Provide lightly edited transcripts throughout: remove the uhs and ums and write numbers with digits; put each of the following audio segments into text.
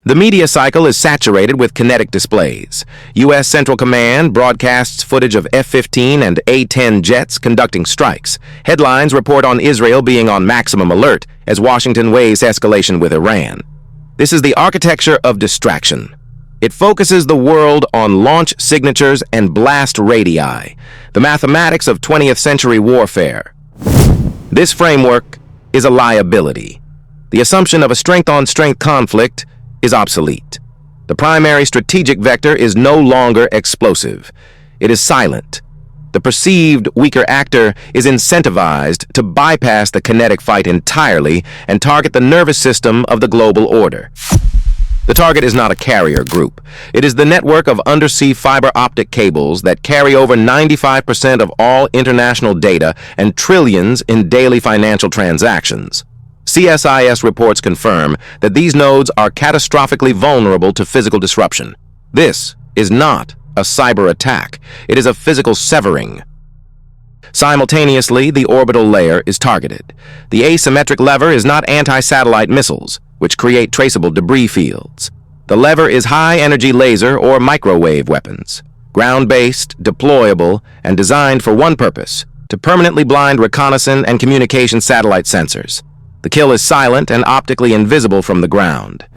The media cycle is saturated with kinetic displays. U.S. Central Command broadcasts footage of F-15 and A-10 jets conducting strikes. Headlines report on Israel being on maximum alert as Washington weighs escalation with Iran. This is the architecture of distraction. It focuses the world on launch signatures and blast radii, the mathematics of 20th century warfare. This framework is a liability. The assumption of a strength-on-strength conflict is obsolete. The primary strategic vector is no longer explosive. It is silent. The perceived weaker actor is incentivized to bypass the kinetic fight entirely and target the nervous system of the global order. The target is not a carrier group. It is the network of undersea fiber optic cables that carry over 95% of all international data and trillions in daily financial transactions. CSIS reports confirm that these nodes are catastrophically vulnerable to physical disruption. This is not a cyber attack. It is a physical severing. Simultaneously, the orbital layer is targeted. The asymmetric lever is not anti-satellite missiles, which create traceable debris fields. The lever is high-energy laser or microwave weapons, ground-based, deployable, and designed for one purpose: to permanently blind reconnaissance and communication satellite sensors. The kill is silent and optically invisible from the ground.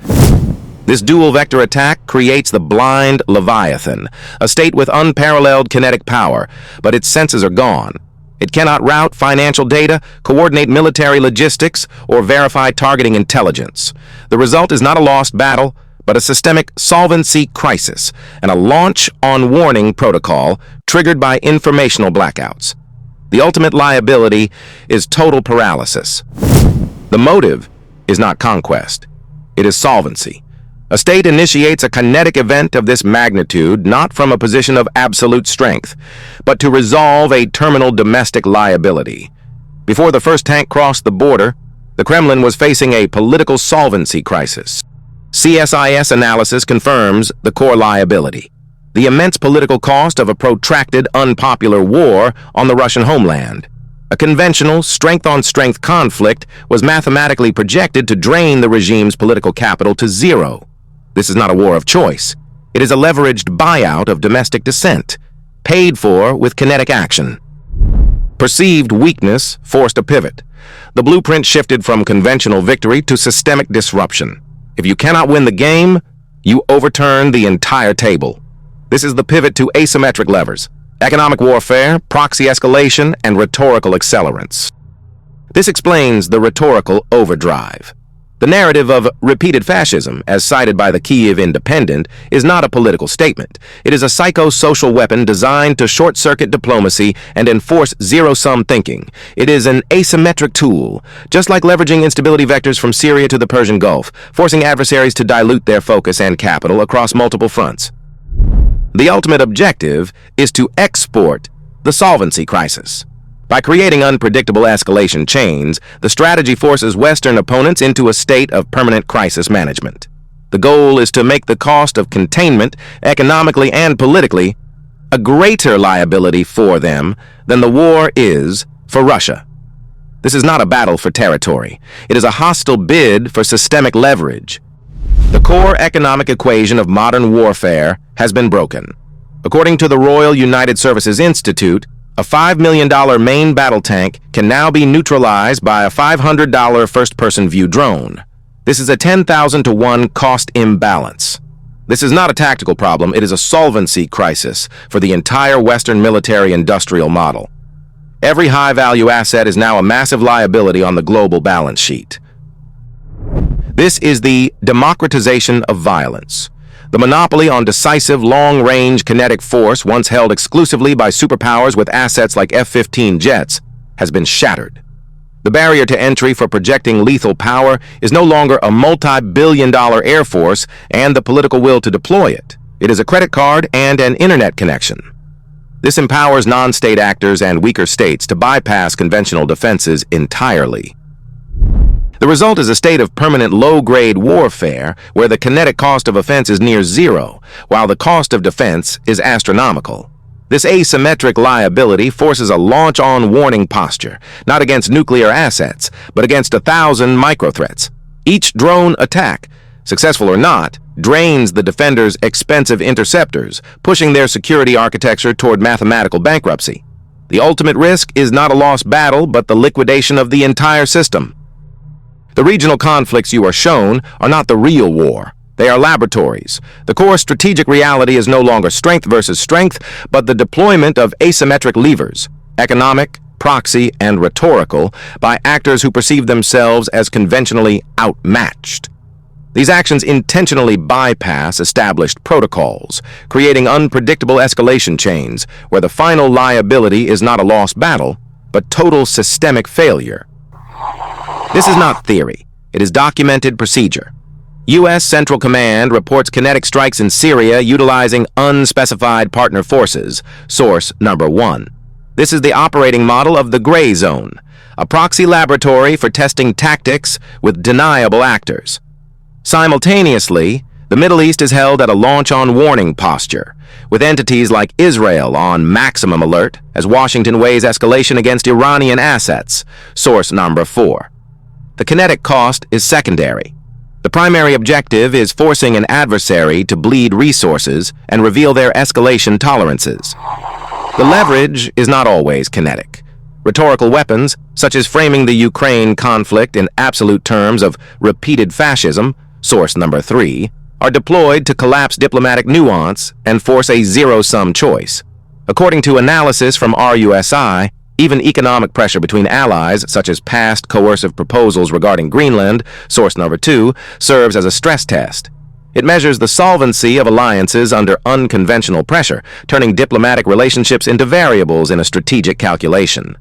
This dual-vector attack creates the blind Leviathan, a state with unparalleled kinetic power, but its senses are gone. It cannot route financial data, coordinate military logistics, or verify targeting intelligence. The result is not a lost battle, but a systemic solvency crisis and a launch-on-warning protocol triggered by informational blackouts. The ultimate liability is total paralysis. The motive is not conquest. It is solvency. A state initiates a kinetic event of this magnitude not from a position of absolute strength, but to resolve a terminal domestic liability. Before the first tank crossed the border, the Kremlin was facing a political solvency crisis. CSIS analysis confirms the core liability: the immense political cost of a protracted, unpopular war on the Russian homeland. A conventional, strength-on-strength conflict was mathematically projected to drain the regime's political capital to zero. This is not a war of choice. It is a leveraged buyout of domestic dissent, paid for with kinetic action. Perceived weakness forced a pivot. The blueprint shifted from conventional victory to systemic disruption. If you cannot win the game, you overturn the entire table. This is the pivot to asymmetric levers: economic warfare, proxy escalation, and rhetorical accelerants. This explains the rhetorical overdrive. The narrative of repeated fascism, as cited by the Kyiv Independent, is not a political statement. It is a psychosocial weapon designed to short-circuit diplomacy and enforce zero-sum thinking. It is an asymmetric tool, just like leveraging instability vectors from Syria to the Persian Gulf, forcing adversaries to dilute their focus and capital across multiple fronts. The ultimate objective is to export the solvency crisis. By creating unpredictable escalation chains, the strategy forces Western opponents into a state of permanent crisis management. The goal is to make the cost of containment, economically and politically, a greater liability for them than the war is for Russia. This is not a battle for territory. It is a hostile bid for systemic leverage. The core economic equation of modern warfare has been broken. According to the Royal United Services Institute, a $5 million main battle tank can now be neutralized by a $500 first-person view drone. This is a 10,000 to 1 cost imbalance. This is not a tactical problem, it is a solvency crisis for the entire Western military-industrial model. Every high-value asset is now a massive liability on the global balance sheet. This is the democratization of violence. The monopoly on decisive, long-range kinetic force, once held exclusively by superpowers with assets like F-15 jets, has been shattered. The barrier to entry for projecting lethal power is no longer a multi-billion-dollar air force and the political will to deploy it. It is a credit card and an internet connection. This empowers non-state actors and weaker states to bypass conventional defenses entirely. The result is a state of permanent low-grade warfare where the kinetic cost of offense is near zero, while the cost of defense is astronomical. This asymmetric liability forces a launch-on-warning posture, not against nuclear assets, but against 1,000 micro-threats. Each drone attack, successful or not, drains the defender's expensive interceptors, pushing their security architecture toward mathematical bankruptcy. The ultimate risk is not a lost battle, but the liquidation of the entire system. The regional conflicts you are shown are not the real war. They are laboratories. The core strategic reality is no longer strength versus strength, but the deployment of asymmetric levers, economic, proxy, and rhetorical, by actors who perceive themselves as conventionally outmatched. These actions intentionally bypass established protocols, creating unpredictable escalation chains where the final liability is not a lost battle, but total systemic failure. This is not theory. It is documented procedure. U.S. Central Command reports kinetic strikes in Syria utilizing unspecified partner forces. Source number 1. This is the operating model of the Gray Zone, a proxy laboratory for testing tactics with deniable actors. Simultaneously, the Middle East is held at a launch-on-warning posture, with entities like Israel on maximum alert as Washington weighs escalation against Iranian assets. Source number 4. The kinetic cost is secondary. The primary objective is forcing an adversary to bleed resources and reveal their escalation tolerances. The leverage is not always kinetic. Rhetorical weapons, such as framing the Ukraine conflict in absolute terms of repeated fascism, source number 3, are deployed to collapse diplomatic nuance and force a zero-sum choice. According to analysis from RUSI, even economic pressure between allies, such as past coercive proposals regarding Greenland, source number 2, serves as a stress test. It measures the solvency of alliances under unconventional pressure, turning diplomatic relationships into variables in a strategic calculation.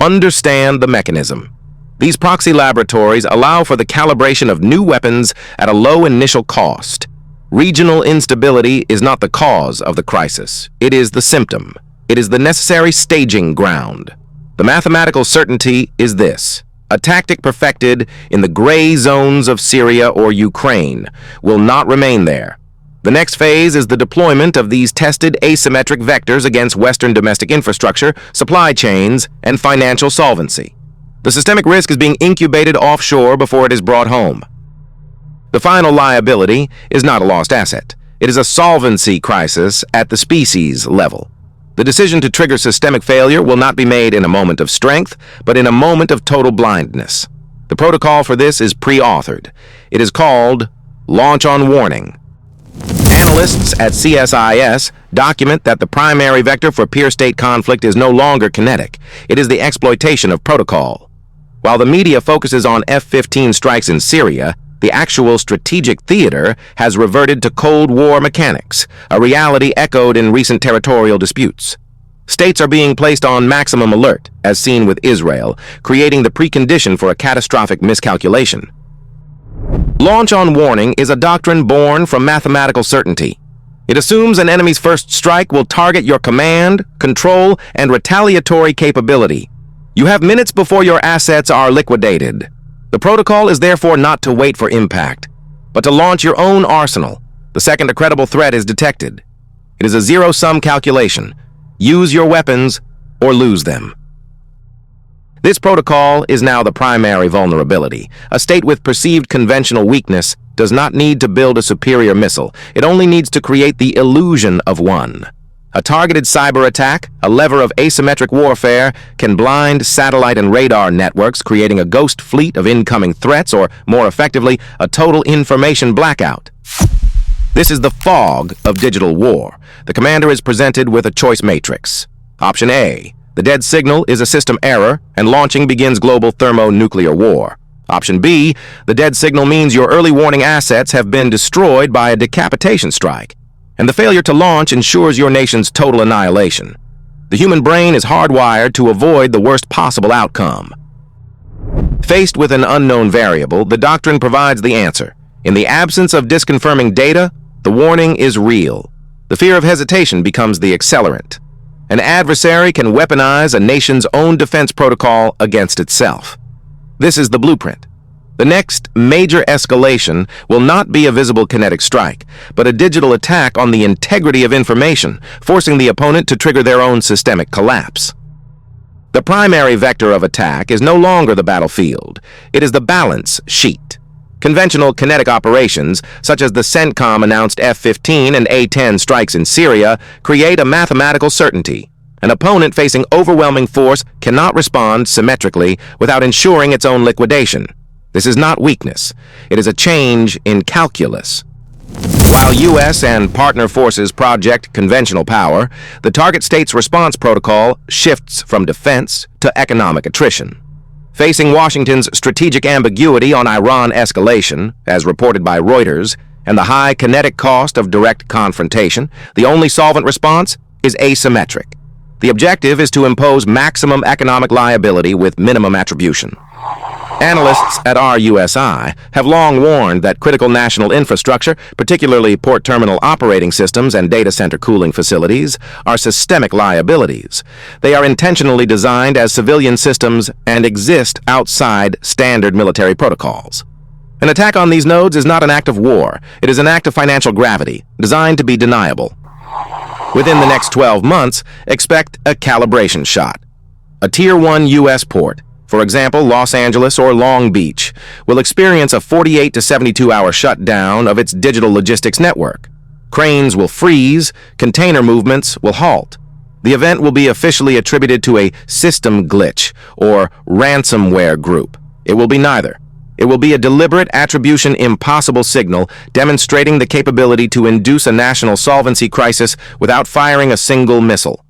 Understand the mechanism. These proxy laboratories allow for the calibration of new weapons at a low initial cost. Regional instability is not the cause of the crisis. It is the symptom. It is the necessary staging ground. The mathematical certainty is this: a tactic perfected in the gray zones of Syria or Ukraine will not remain there. The next phase is the deployment of these tested asymmetric vectors against Western domestic infrastructure, supply chains, and financial solvency. The systemic risk is being incubated offshore before it is brought home. The final liability is not a lost asset. It is a solvency crisis at the species level. The decision to trigger systemic failure will not be made in a moment of strength, but in a moment of total blindness. The protocol for this is pre-authored. It is called Launch on Warning. Analysts at CSIS document that the primary vector for peer-state conflict is no longer kinetic. It is the exploitation of protocol. While the media focuses on F-15 strikes in Syria, the actual strategic theater has reverted to Cold War mechanics, a reality echoed in recent territorial disputes. States are being placed on maximum alert, as seen with Israel, creating the precondition for a catastrophic miscalculation. Launch on warning is a doctrine born from mathematical certainty. It assumes an enemy's first strike will target your command, control, and retaliatory capability. You have minutes before your assets are liquidated. The protocol is therefore not to wait for impact, but to launch your own arsenal the second a credible threat is detected. It is a zero-sum calculation. Use your weapons or lose them. This protocol is now the primary vulnerability. A state with perceived conventional weakness does not need to build a superior missile. It only needs to create the illusion of one. A targeted cyber attack, a lever of asymmetric warfare, can blind satellite and radar networks, creating a ghost fleet of incoming threats, or, more effectively, a total information blackout. This is the fog of digital war. The commander is presented with a choice matrix. Option A: the dead signal is a system error, and launching begins global thermonuclear war. Option B: the dead signal means your early warning assets have been destroyed by a decapitation strike, and the failure to launch ensures your nation's total annihilation. The human brain is hardwired to avoid the worst possible outcome. Faced with an unknown variable, the doctrine provides the answer. In the absence of disconfirming data, the warning is real. The fear of hesitation becomes the accelerant. An adversary can weaponize a nation's own defense protocol against itself. This is the blueprint. The next major escalation will not be a visible kinetic strike, but a digital attack on the integrity of information, forcing the opponent to trigger their own systemic collapse. The primary vector of attack is no longer the battlefield. It is the balance sheet. Conventional kinetic operations, such as the CENTCOM-announced F-15 and A-10 strikes in Syria, create a mathematical certainty. An opponent facing overwhelming force cannot respond symmetrically without ensuring its own liquidation. This is not weakness. It is a change in calculus. While U.S. and partner forces project conventional power, the target state's response protocol shifts from defense to economic attrition. Facing Washington's strategic ambiguity on Iran escalation, as reported by Reuters, and the high kinetic cost of direct confrontation, the only solvent response is asymmetric. The objective is to impose maximum economic liability with minimum attribution. Analysts at RUSI have long warned that critical national infrastructure, particularly port terminal operating systems and data center cooling facilities, are systemic liabilities. They are intentionally designed as civilian systems and exist outside standard military protocols. An attack on these nodes is not an act of war. It is an act of financial gravity, designed to be deniable. Within the next 12 months, expect a calibration shot. A Tier 1 U.S. port, for example, Los Angeles or Long Beach, will experience a 48 to 72-hour shutdown of its digital logistics network. Cranes will freeze, container movements will halt. The event will be officially attributed to a system glitch or ransomware group. It will be neither. It will be a deliberate attribution impossible signal demonstrating the capability to induce a national solvency crisis without firing a single missile.